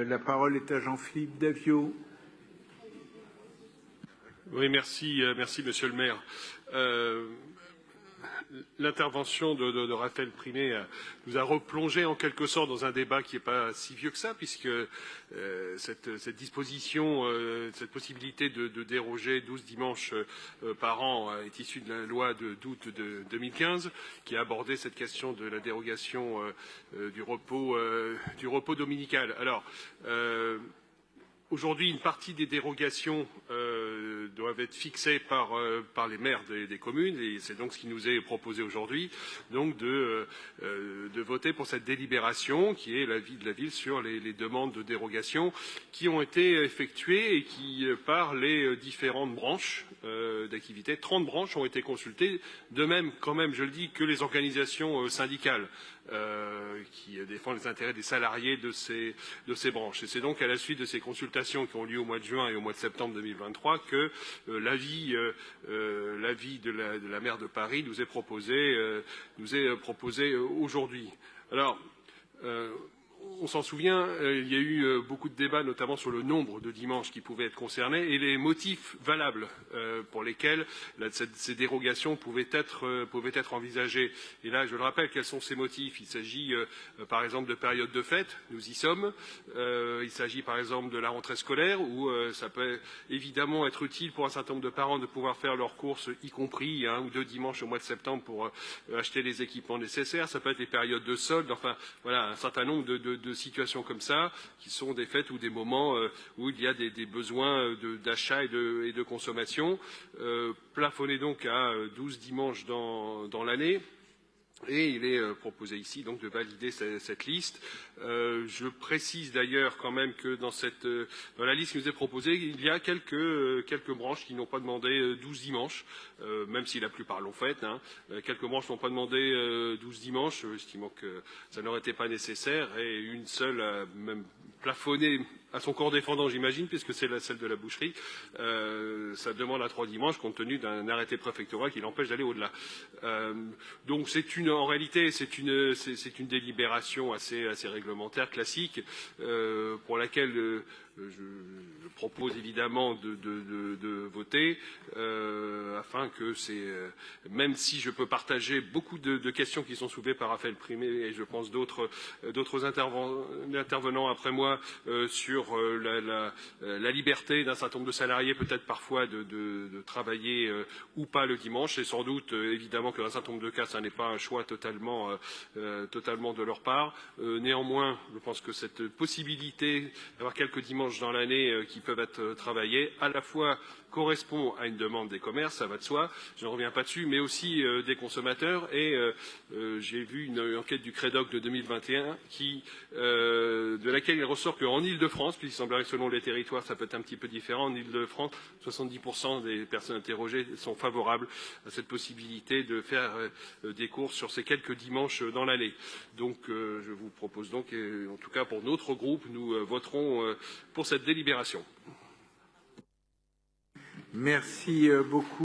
La parole est à Jean-Philippe Davio. Oui, merci, Monsieur le maire. L'intervention de Raphaël Primet nous a replongé en quelque sorte dans un débat qui n'est pas si vieux que ça, puisque cette disposition, cette possibilité de déroger 12 dimanches par an est issue de la loi d'août de 2015, qui a abordé cette question de la dérogation du repos dominical. Alors, aujourd'hui, une partie des dérogations doivent être fixées par les maires des communes, et c'est donc ce qui nous est proposé aujourd'hui, donc de voter pour cette délibération qui est l'avis de la ville sur les demandes de dérogation qui ont été effectuées et qui, par les différentes branches d'activité, 30 branches ont été consultées, de même, quand même, je le dis, que les organisations syndicales qui défendent les intérêts des salariés de ces branches. Et c'est donc à la suite de ces consultations qui ont lieu au mois de juin et au mois de septembre 2023 que l'avis de la maire de Paris nous est proposé aujourd'hui. Alors, on s'en souvient, il y a eu beaucoup de débats, notamment sur le nombre de dimanches qui pouvaient être concernés et les motifs valables pour lesquels ces dérogations pouvaient être envisagées. Et là, je le rappelle, quels sont ces motifs? Il s'agit, par exemple, de périodes de fête, nous y sommes. Il s'agit, par exemple, de la rentrée scolaire, où ça peut évidemment être utile pour un certain nombre de parents de pouvoir faire leurs courses, y compris 1 ou 2 dimanches au mois de septembre pour acheter les équipements nécessaires. Ça peut être les périodes de solde, enfin, voilà, un certain nombre de situations comme ça, qui sont des fêtes ou des moments où il y a des besoins d'achat et de consommation, plafonnés donc à 12 dimanches dans l'année. Et il est proposé ici donc de valider cette liste. Je précise d'ailleurs quand même que dans la liste qui nous est proposée, il y a quelques branches qui n'ont pas demandé 12 dimanches, même si la plupart l'ont fait. Quelques branches n'ont pas demandé 12 dimanches, estimant que ça n'aurait été pas nécessaire, et une seule a même plafonné à son corps défendant, j'imagine, puisque c'est celle de la boucherie. Ça demande à 3 dimanches, compte tenu d'un arrêté préfectoral qui l'empêche d'aller au-delà. Donc en réalité, c'est une délibération assez réglementaire, classique, pour laquelle je propose évidemment de voter, afin que même si je peux partager beaucoup de questions qui sont soulevées par Raphaël Primet et je pense d'autres intervenants après moi sur la liberté d'un certain nombre de salariés, peut-être parfois de travailler ou pas le dimanche, et sans doute évidemment que dans un certain nombre de cas, ça n'est pas un choix totalement de leur part. Néanmoins, je pense que cette possibilité d'avoir quelques dimanches dans l'année qui peuvent être travaillés, à la fois correspond à une demande des commerces, ça va de soi, je ne reviens pas dessus, mais aussi des consommateurs. Et j'ai vu une enquête du Crédoc de 2021 de laquelle il ressort qu'en Île-de-France, puisqu'il semblerait que selon les territoires, ça peut être un petit peu différent, en Île-de-France, 70% des personnes interrogées sont favorables à cette possibilité de faire des courses sur ces quelques dimanches dans l'année. Donc je vous propose donc, en tout cas pour notre groupe, nous voterons pour cette délibération. Merci beaucoup.